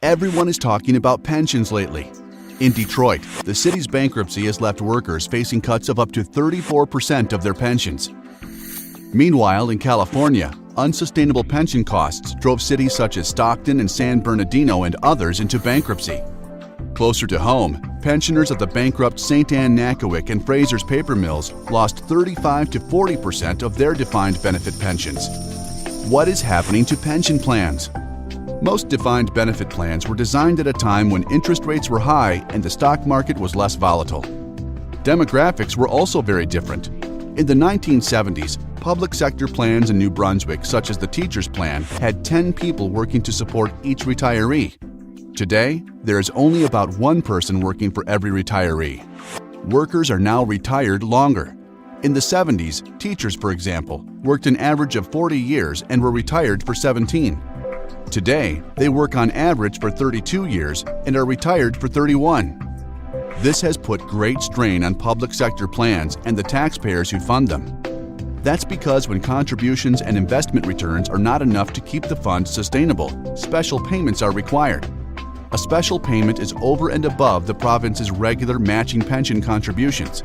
Everyone is talking about pensions lately. In Detroit, the city's bankruptcy has left workers facing cuts of up to 34% of their pensions. Meanwhile, in California, unsustainable pension costs drove cities such as Stockton and San Bernardino and others into bankruptcy. Closer to home, pensioners of the bankrupt St. Anne Nachowik and Fraser's paper mills lost 35 to 40% of their defined benefit pensions. What is happening to pension plans? Most defined benefit plans were designed at a time when interest rates were high and the stock market was less volatile. Demographics were also very different. In the 1970s, public sector plans in New Brunswick, such as the Teacher's Plan, had 10 people working to support each retiree. Today, there is only about one person working for every retiree. Workers are now retired longer. In the 70s, teachers, for example, worked an average of 40 years and were retired for 17. Today, they work on average for 32 years and are retired for 31. This has put great strain on public sector plans and the taxpayers who fund them. That's because when contributions and investment returns are not enough to keep the fund sustainable, special payments are required. A special payment is over and above the province's regular matching pension contributions.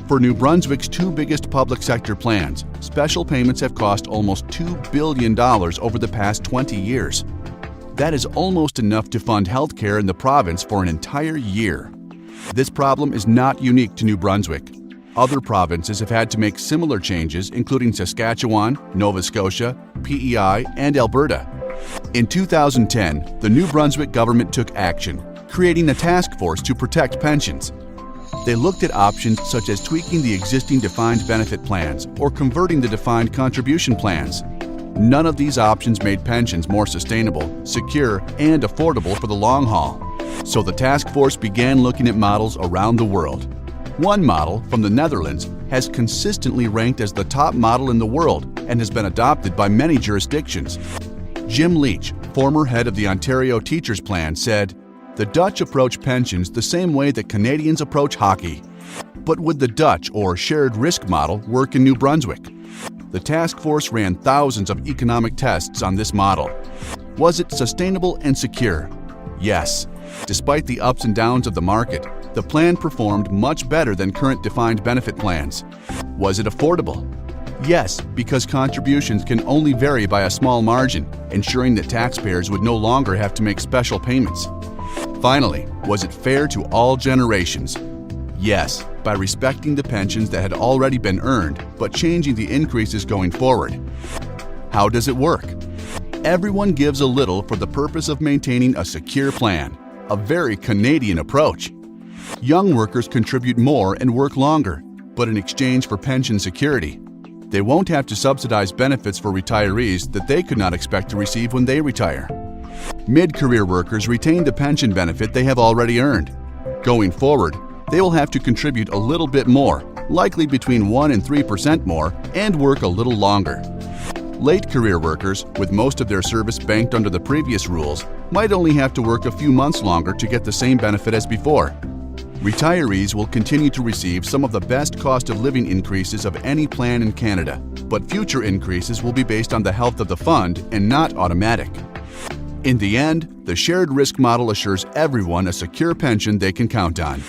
For New Brunswick's two biggest public sector plans, special payments have cost almost $2 billion over the past 20 years. That is almost enough to fund health care in the province for an entire year. This problem is not unique to New Brunswick. Other provinces have had to make similar changes, including Saskatchewan, Nova Scotia, PEI, and Alberta. In 2010, the New Brunswick government took action, creating a task force to protect pensions. They looked at options such as tweaking the existing defined benefit plans or converting the defined contribution plans. None of these options made pensions more sustainable, secure, and affordable for the long haul. So the task force began looking at models around the world. One model, from the Netherlands, has consistently ranked as the top model in the world and has been adopted by many jurisdictions. Jim Leach, former head of the Ontario Teachers Plan, said, "The Dutch approach pensions the same way that Canadians approach hockey." But would the Dutch or shared risk model work in New Brunswick? The task force ran thousands of economic tests on this model. Was it sustainable and secure? Yes. Despite the ups and downs of the market, the plan performed much better than current defined benefit plans. Was it affordable? Yes, because contributions can only vary by a small margin, ensuring that taxpayers would no longer have to make special payments. Finally, was it fair to all generations? Yes, by respecting the pensions that had already been earned, but changing the increases going forward. How does it work? Everyone gives a little for the purpose of maintaining a secure plan, a very Canadian approach. Young workers contribute more and work longer, but in exchange for pension security. They won't have to subsidize benefits for retirees that they could not expect to receive when they retire. Mid-career workers retain the pension benefit they have already earned. Going forward, they will have to contribute a little bit more, likely between 1% and 3% more, and work a little longer. Late career workers, with most of their service banked under the previous rules, might only have to work a few months longer to get the same benefit as before. Retirees will continue to receive some of the best cost of living increases of any plan in Canada, but future increases will be based on the health of the fund and not automatic. In the end, the shared risk model assures everyone a secure pension they can count on.